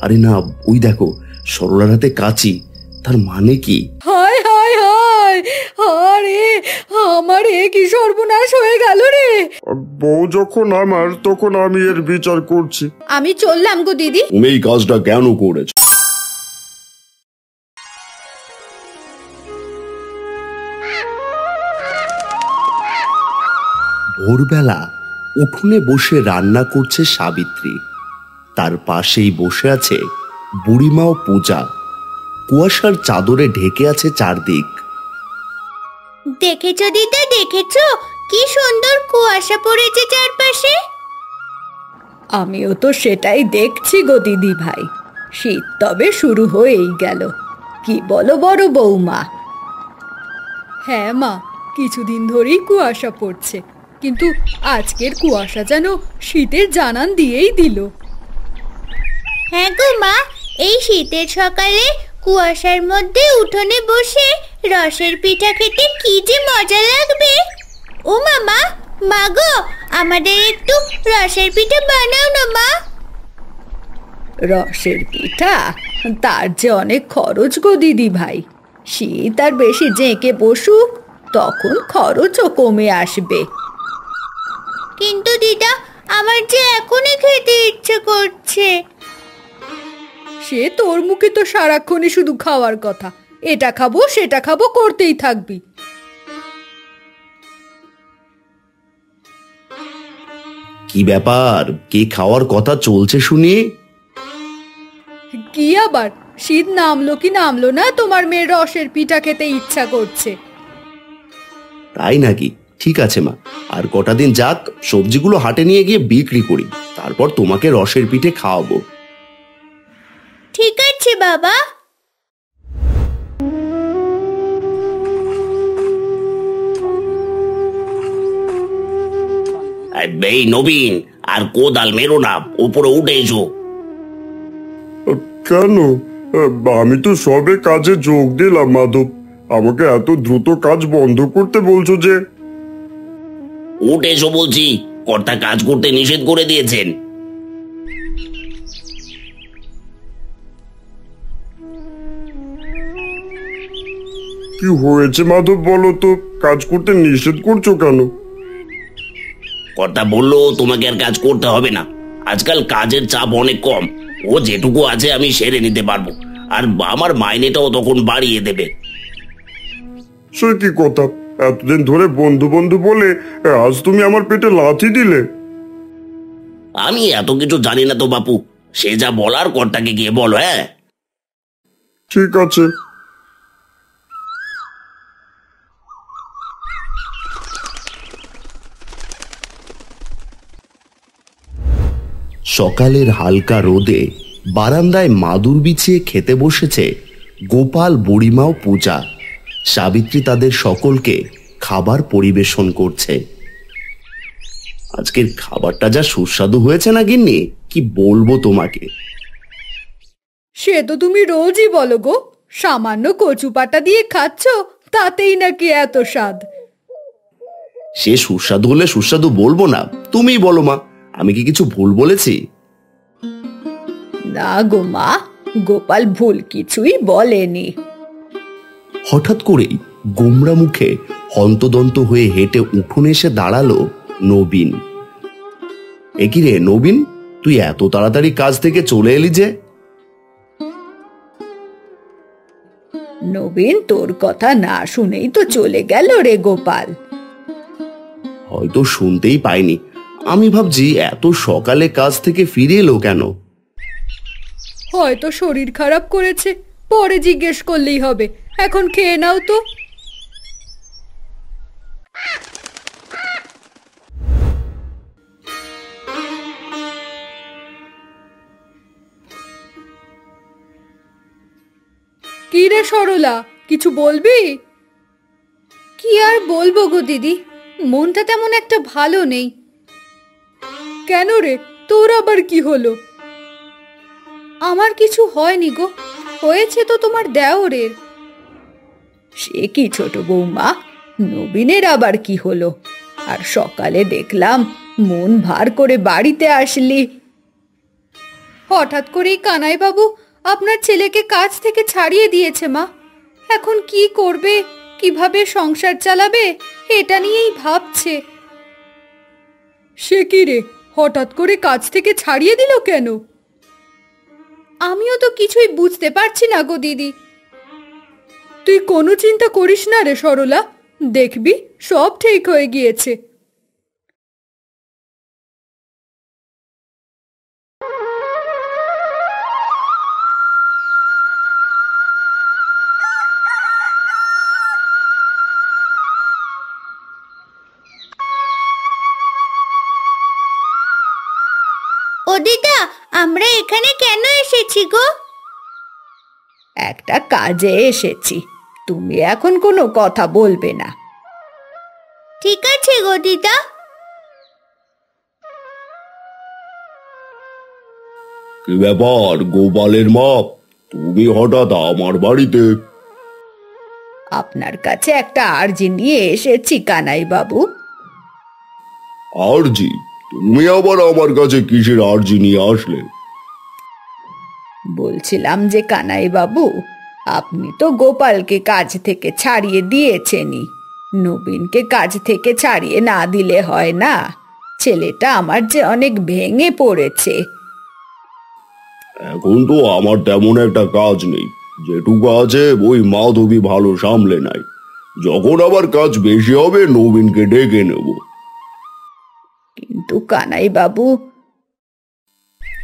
আরে না, ওই দেখো সরলার হাতে কাঁচি। তার মানে কি? হায় হায় হায়, আরে আমার এ কি সর্বনাশ হয়ে গেল রে। বউ যখন আমার, তখন আমি এর বিচার করছি। আমি চললাম গো দিদি। তুমি এই কাজটা কেন করেছ? ভোরবেলা উঠোনে বসে রান্না করছে সাবিত্রী। তার পাশেই বসে আছে বুড়িমা ও পূজা। কুয়াশার চাদরে ঢেকে আছে চারদিক। দেখেছো দিদা, দেখেছো কি সুন্দর কুয়াশা পড়েছে চারপাশে? আমিও তো সেটাই দেখছি গো দিদি ভাই। শীত তবে শুরু হয়েই গেল, কি বলো বড় বৌমা? হ্যাঁ মা, কিছুদিন ধরেই কুয়াশা পড়ছে, কিন্তু আজকের কুয়াশা যেন শীতের জানান দিয়েই দিল। হ্যাঁ গো মা, এই শীতের সকালে কুয়াশার মধ্যে উঠোনে বসে রসের পিঠা খেতে কি যে মজা লাগবে। ও মামা, মা গো, আমাদের একটু রসের পিঠা বানাও না মা। রসের পিঠা? তার যে অনেক খরচ গো দিদি ভাই। শীত আর বেশি জেঁকে বসুক, তখন খরচও কমে আসবে। কিন্তু দিদা, আমার যে এখনই খেতে ইচ্ছে করছে। সে তোর মুখে তো সারাক্ষণই শুধু খাওয়ার কথা। এটা খাবো সেটা খাবো করতেই থাকবি। কি ব্যাপার? কে খাওয়ার কথা চলছে শুনি? কি আবার, শীত নামলো কি নামলো না তোমার মেয়ের রসের পিঠা খেতে ইচ্ছা করছে। তাই নাকি? ঠিক আছে মা, আর কটা দিন যাক, সবজিগুলো হাটে নিয়ে গিয়ে বিক্রি করি, তারপর তোমাকে রসের পিঠে খাওয়াবো। ঠিক আছে বাবা। এই নবীন, আর কোদাল মেরো না, উপরে উঠে এসো। কেন? আমি তো সবে কাজে যোগ দিলাম মাধব। আমাকে এত দ্রুত কাজ বন্ধ করতে বলছো যে? উঠে এসো বলছি, কর্তা কাজ করতে নিষেধ করে দিয়েছেন। কি হয়েছে মাধব, বলো তো? কাজ করতে নিষেধ করছো কেন? কর্তা বললো তোমাকে আর কাজ করতে হবে না, আজকাল কাজের চাপ অনেক কম, ও যেটুকু আছে আমি সেরে নিতে পারবো, আর আমার মাইনেটাও তখন বাড়িয়ে দেবে। সে কি কথা? এতদিন ধরে বন্ধু বন্ধু বলে আজ তুমি আমার পেটে লাথি দিলে। আমি এত কিছু জানি না তো বাপু, সে যা বলার কর্তাকে গিয়ে বলো। হ্যাঁ ঠিক আছে। সকালের হালকা রোদে বারান্দায় মাদুর বিছিয়ে খেতে বসেছে গোপাল, বুড়িমা ও পূজা। সাবিত্রী তাদের সকলকে খাবার পরিবেশন করছে। আজকের খাবারটা যা সুস্বাদু হয়েছে না গিন্নি, কি বলবো তোমাকে। সে তো তুমি রোজই বলো গো, সামান্য কচু পাতা দিয়ে খাচ্ছ, তাতেই নাকি এত স্বাদ। সে সুস্বাদু হলে সুস্বাদু বলবো না? তুমিই বলো মা, আমি কি কিছু ভুল বলেছি? না গো মা, গোপাল ভুল কিছুই বলেনি। হঠাৎ করেই গোমরা মুখে হন্তদন্ত হয়ে হেঁটে উঠোনে এসে দাঁড়ালো নবীন। এ কি রে নবীন, তুই এত তাড়াতাড়ি কাজ থেকে চলে এলি যে? নবীন তোর কথা না শুনেই তো চলে গেল রে গোপাল। হয়তো শুনতেই পাইনি। আমি ভাবছি এত সকালে কাজ থেকে ফিরে এলো কেন। হয়তো শরীর খারাপ করেছে, পরে জিজ্ঞেস করলেই হবে। এখন খেয়ে নাও তো। কি রে সরলা, কিছু বলবি? কি আর বলবো গো দিদি, মনটা তেমন একটা ভালো নেই। কেন রে, তোর আবার কি হলো? আমার কিছু হয়নি গো, হয়েছে তো তোমার দেওরের। সে কি ছোট বৌমা, নবীনের আবার কি হলো? আর সকালে দেখলাম মন ভার করে বাড়িতে আসলি। হঠাৎ করেই কানাইবাবু আপনার ছেলেকে কাজ থেকে ছাড়িয়ে দিয়েছে মা। এখন কি করবে, কিভাবে সংসার চালাবে, এটা নিয়েই ভাবছে। সে কি রে, হঠাৎ করে কাজ থেকে ছাড়িয়ে দিল কেন? আমিও তো কিছুই বুঝতে পারছি না গো দিদি। তুই কোনো চিন্তা করিস না রে সরলা, দেখবি সব ঠিক হয়ে গিয়েছে। ও দিদা, আমরা এখানে কেন এসেছি গো? একটা কাজে এসেছি, তুমি এখন কোনো কথা বলবে না। ঠিক আছে গো দিদা। কি ব্যাপার গোপালের মা, তুমি হঠাৎ আমার বাড়িতে? আপনার কাছে একটা আর্জি নিয়ে এসেছি কানাই বাবু। আরজি? তুমি আবার আমার কাছে কিসের আরজি নিয়ে আসলে? বলছিলাম যে কানাই বাবু, আপনি তো গোপালকে কাজ থেকে ছাড়িয়ে দিয়েছেনই, নবীনকে কাজ থেকে ছাড়িয়ে না দিলে হয় না। ছেলেটা আমার যে অনেক ভেঙে পড়েছে। এখন তো আমার তেমন একটা কাজ নেই, যেটুকু আছে ওই মাধবী ভালো সামলে নাই। যখন আবার কাজ বেশি হবে নবীনকে ডেকে নেব। কিন্তু কানাই বাবু,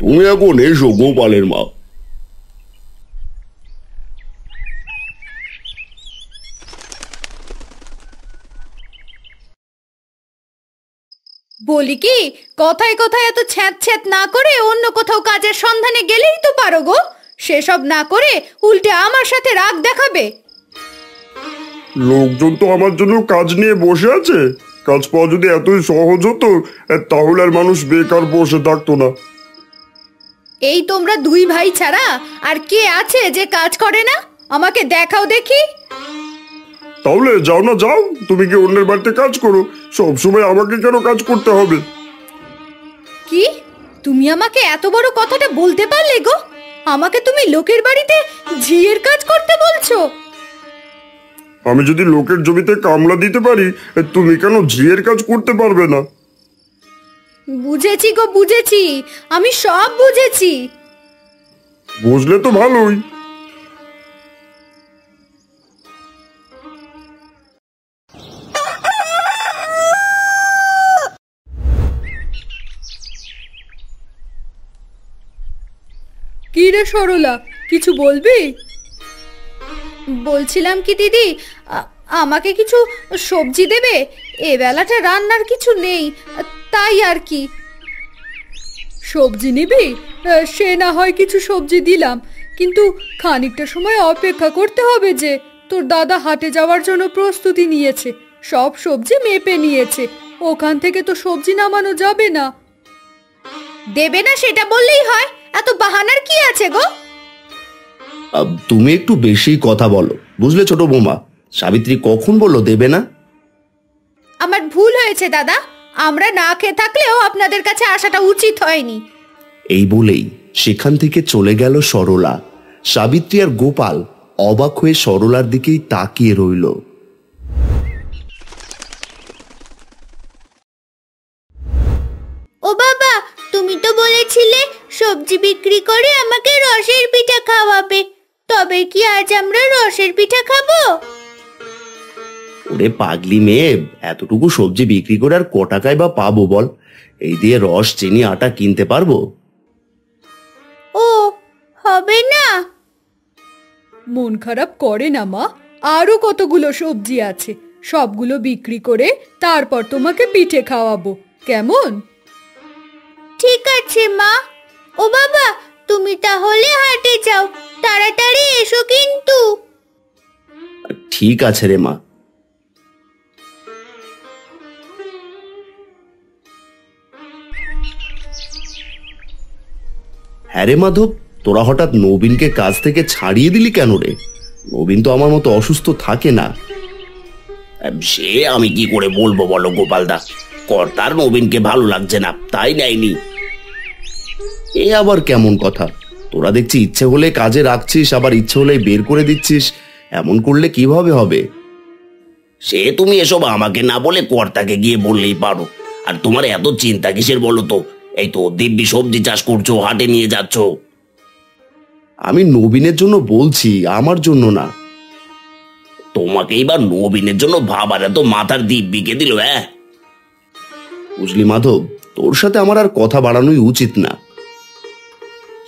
তুমি এখন এসো গোপালের মা। বলি কি, কথায় কথায় এত ছ্যাঁত ছ্যাঁত না করে অন্য কোথাও কাজের সন্ধানে গেলেই তো পারো গো। সেসব না করে উল্টে আমার সাথে রাগ দেখাবে। লোকজন তো আমার জন্য কাজ নিয়ে বসে আছে। কাজ পাওয়া যদি এতই সহজ হতো তাহলে আর মানুষ বেকার বসে থাকতো না। এই তোমরা দুই ভাই ছাড়া আর কে আছে যে কাজ করে না? আমাকে দেখাও দেখি। তাহলে যাও না, যাও, তুমি কি অন্যের বাড়িতে কাজ করো? সবসময় আমাকে কেন কাজ করতে হবে? কি, তুমি আমাকে এত বড় কথাটা বলতে পারলে গো? আমাকে তুমি লোকের বাড়িতে ঝিয়ের কাজ করতে বলছো? আমি যদি লোকের জমিতে কামলা দিতে পারি, তুমি কেন ঝিয়ের কাজ করতে পারবে না? বুঝেছি গো, বুঝেছি, আমি সব বুঝেছি। বুঝলে তো ভালোই। কি রে সরলা, কিছু বলবি? বলছিলাম কি দিদি, আমাকে কিছু সবজি দেবে? এ বেলাটা রান্নার কিছু নেই, তাই আর কি। সবজি নিবি? সে না হয় কিছু সবজি দিলাম, কিন্তু খানিকটা সময় অপেক্ষা করতে হবে যে। তোর দাদা হাটে যাওয়ার জন্য প্রস্তুতি নিয়েছে, সব সবজি মেপে নিয়েছে, ওখান থেকে তো সবজি নামানো যাবে না। দেবে না সেটা বললেই হয়, এত বাহানার কি আছে গো? তুমি একটু বেশি কথা বলো, বুঝলে ছোট বৌমা? সাবিত্রী কখন বললো দেবে না? আমার ভুল হয়েছে দাদা, আমরা না খেয়ে থাকলেও আপনাদের কাছে আসাটা উচিত হয়নি। এই বলেই সেখান থেকে চলে গেল সরলা। সাবিত্রী আর গোপাল অবাক হয়ে সরলার দিকেই তাকিয়ে রইল। ও বাবা, তুমি তো বলেছিলে সবজি বিক্রি করে আমাকে রসের পিঠা খাওয়াবে, তবে কি আজ আমরা রসের পিঠা খাবো? ওরে পাগলি মেয়ে, এতটুকু সবজি বিক্রি করে আর ক টাকায় বা পাবো বল? এই দিয়ে রস, চিনি, আটা কিনতে পারবো? ও, হবে না? মন খারাপ করে না মা, আরো কতগুলো সবজি আছে, সবগুলো বিক্রি করে তারপর তোমাকে পিঠে খাওয়াবো, কেমন? ঠিক আছে মা। ও বাবা, তুমি তাহলে হাটে যাও, তাড়াতাড়ি এসো কিন্তু। ঠিক আছে রে মা। হ্যাঁ রে মাধব, তোরা হঠাৎ নবীনকে কাজ থেকে ছাড়িয়ে দিলি কেন রে? নবীন তো আমার মতো অসুস্থ থাকে না। সে আমি কি করে বলবো বলো গোপালদা, কর্তার নবীনকে ভালো লাগছে না, তাই নেয়নি। এ আবার কেমন কথা? তোরা দেখছি ইচ্ছে হলে কাজে রাখছিস, আবার ইচ্ছে হলে বের করে দিচ্ছিস। এমন করলে কিভাবে হবে? সে তুমি এসব আমাকে না বলে কর্তাকে গিয়ে বললেই পারো। আর তোমার এত চিন্তা কিসের বলো তো? এই তো দিব্যি সবজি চাষ করছো, হাটে নিয়ে যাচ্ছ। আমি নবীনের জন্য বলছি, আমার জন্য না। তোমাকেই বা নবীনের জন্য ভাবার এত মাথার দিব্যিকে দিল? হ্যাঁ, বুঝলি মাধব, তোর সাথে আমার আর কথা বাড়ানোই উচিত না।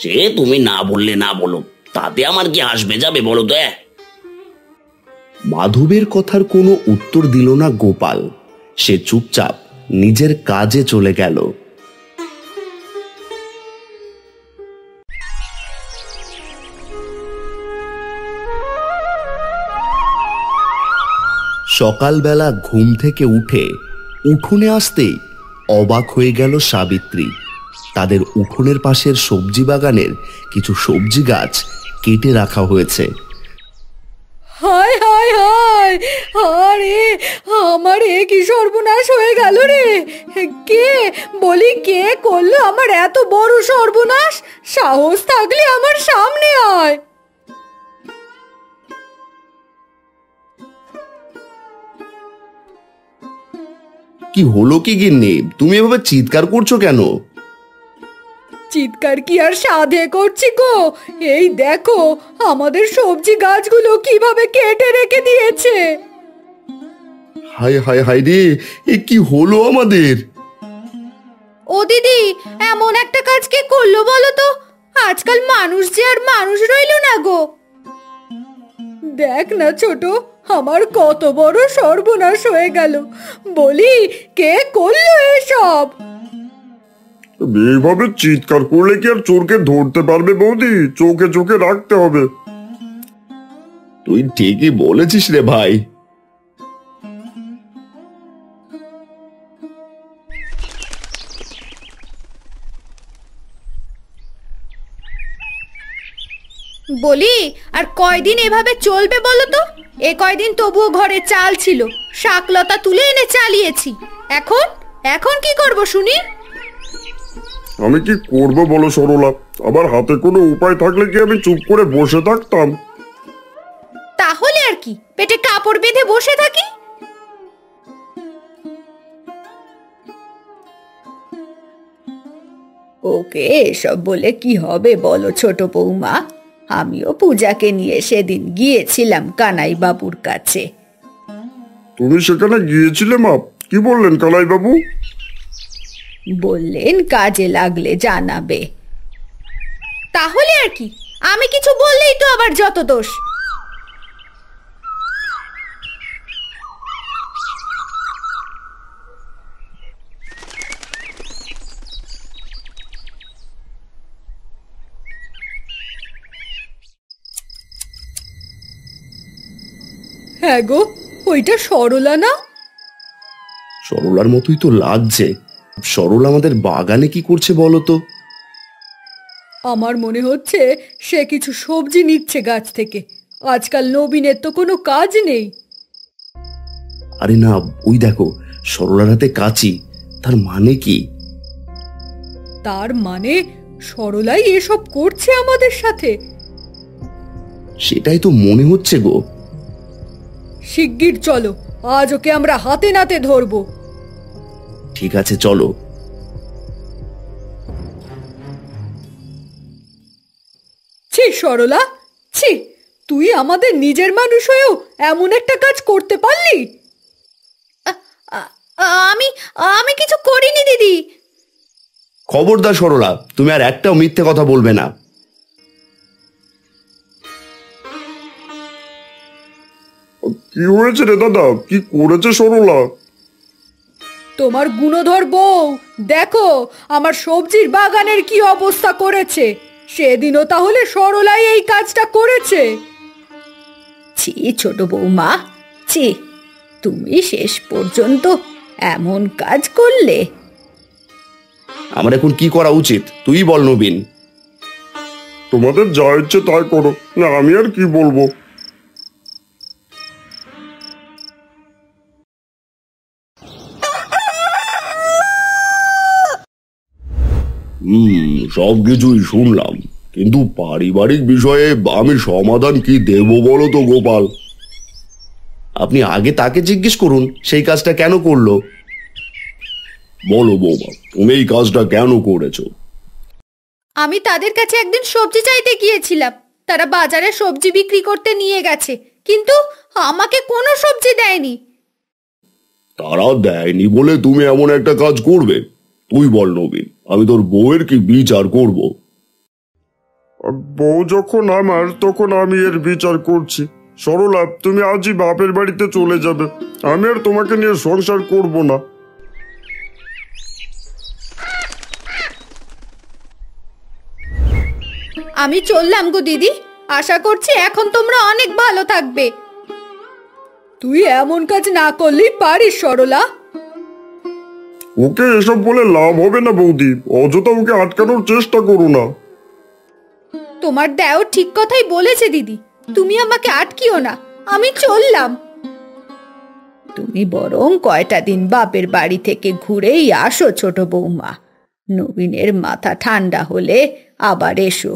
সে তুমি না বললে না বলো, তাতে আমার কি আসবে যাবে বলো তো? মাধবের কথার কোনো উত্তর দিল না গোপাল। সে চুপচাপ নিজের কাজে চলে গেল। সকালবেলা ঘুম থেকে উঠে উঠোনে আসতেই অবাক হয়ে গেল সাবিত্রী। তাদের উঠোনের পাশের সবজি বাগানের কিছু সবজি গাছ কেটে রাখা হয়েছে। হায় হায় হায়, আরে আমার এ কি সর্বনাশ হয়ে গেল রে! কে বলি, কে করলো আমার এত বড় সর্বনাশ? সাহস থাকলে আমার সামনে আয়। কি হলো কি গিন্নি, তুমি এভাবে চিৎকার করছো কেন? চিৎকার কি আর সাধে করছি গো? এই দেখো আমাদের সবজি গাছগুলো কিভাবে কেটে রেখে দিয়েছে। হায় হায় হায় রে, এ কি হলো আমাদের? ও দিদি, এমন একটা কাজ কে করলো বলো তো? আজকাল মানুষ যে আর মানুষ রইলো না গো। দেখ না ছোট, আমার কত বড় সর্বনাশ হয়ে গেল। বলি, কে করলো এসব? এইভাবে চিৎকার করলে কি আর চোরকে ধরতে পারবে বৌদি? চোখে চোখে রাখতে হবে। তুই ঠিকই বলেছিস রে ভাই। বলি, আর কয়দিন এভাবে চলবে বলো তো? এ কয়দিন তবুও ঘরে চাল ছিল, শাকলতা তুলে এনে চালিয়েছি। এখন এখন কি করব শুনি? আমি কি করব বলো সরলা? আমার হাতে কোনো উপায় থাকলে কি আমি চুপ করে বসে থাকতাম? তাহলে আর কি, পেটে কাপড় বেঁধে বসে থাকি? ওকে এসব বলে কি হবে বলো ছোট বৌমা? আমিও পূজাকে নিয়ে সেদিন গিয়েছিলাম কানাই বাবুর কাছে। তুমি সেখানে গিয়েছিলে মা? কি বললেন কানাই বাবু? বললেন কাজে লাগলে জানাবে। তাহলে আর কি, আমি কিছু বললেই তো আবার যত দোষ। হ্যাঁ গো, ওইটা সরলা না? সরলার মতোই তো লাগছে। সরলা আমাদের বাগানে কি করছে বলো তো? আমার মনে হচ্ছে সে কিছু সবজি নিচ্ছে গাছ থেকে। আজকাল নবীনের তো কোনো কাজ নেই। আরে না, ওই দেখো সরলার হাতে কাঁচি। তার মানে কি? তার মানে সরলাই এসব করছে আমাদের সাথে? সেটাই তো মনে হচ্ছে গো। শিগগির চলো, আজ ওকে আমরা হাতে নাতে ধরবো। ঠিক আছে চলো। ছি সরলা, ছি! তুই আমাদের নিজের মানুষ হয়েও এমন একটা কাজ করতে পারলি? আমি আমি কিছু করিনি দিদি। খবরদার সরলা, তুমি আর একটাও মিথ্যে কথা বলবে না। কি হয়েছে রে দাদা? কি করেছে সরলা? তোমার গুণধর বউ দেখো আমার সবজির বাগানের কি অবস্থা করেছে। সেদিনও তাহলে সরলাই এই কাজটা করেছে? ছি ছোট বৌমা, ছি! তুমি শেষ পর্যন্ত এমন কাজ করলে। আমার এখন কি করা উচিত তুই বল নবীন। তোমাদের যা ইচ্ছে তাই করো না, আমি আর কি বলবো। সবকিছুই শুনলাম, কিন্তু পারিবারিক বিষয়ে আমি সমাধান কি দেব বলো তো গোপাল? আপনি আগে তাকে জিজ্ঞেস করুন সেই কাজটা কেন করলো। বলো বৌমা, তুমি এই কাজটা কেন করেছো? আমি তাদের কাছে একদিন সবজি চাইতে গিয়েছিলাম, তারা বাজারে সবজি বিক্রি করতে নিয়ে গেছে, কিন্তু আমাকে কোনো সবজি দেয়নি। তারা দেয়নি বলে তুমি এমন একটা কাজ করবে? তুই বল নবীন, আমি তোর বউয়ের কি বিচার করব? বউ যখন আমার, তখন আমি এর বিচার করছি। সরলা, তুমি আজই বাপের বাড়িতে চলে যাবে। আমি আর তোমাকে নিয়ে সংসার করব না। আমি চললাম গো দিদি, আশা করছি এখন তোমরা অনেক ভালো থাকবে। তুই এমন কাজ না করলেই পারিস সরলা। ওকে এসব বলে লাভ হবে না বৌদি, অযথা ওকে আটকানোর চেষ্টা করো না। তোমার দেও ঠিক কথাই বলেছে দিদি, তুমি আমাকে আটকিও না, আমি চললাম। তুমি বরং কয়টা দিন বাপের বাড়ি থেকে ঘুরেই আসো ছোট বৌমা। নবীনের মাথা ঠান্ডা হলে আবার এসো,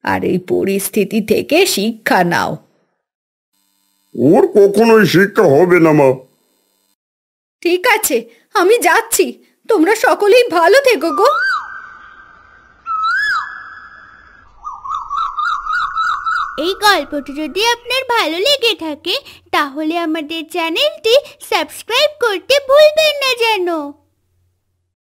আর এই পরিস্থিতি থেকে শিক্ষা নাও। ওর কখনোই শিক্ষা হবে না মা। ঠিক আছে, আমি যাচ্ছি, তোমরা সকলেই ভালো থেকো গো। এই গল্পটি যদি আপনার ভালো লেগে থাকে তাহলে আমাদের চ্যানেলটি সাবস্ক্রাইব করতে ভুলবেন না যেন।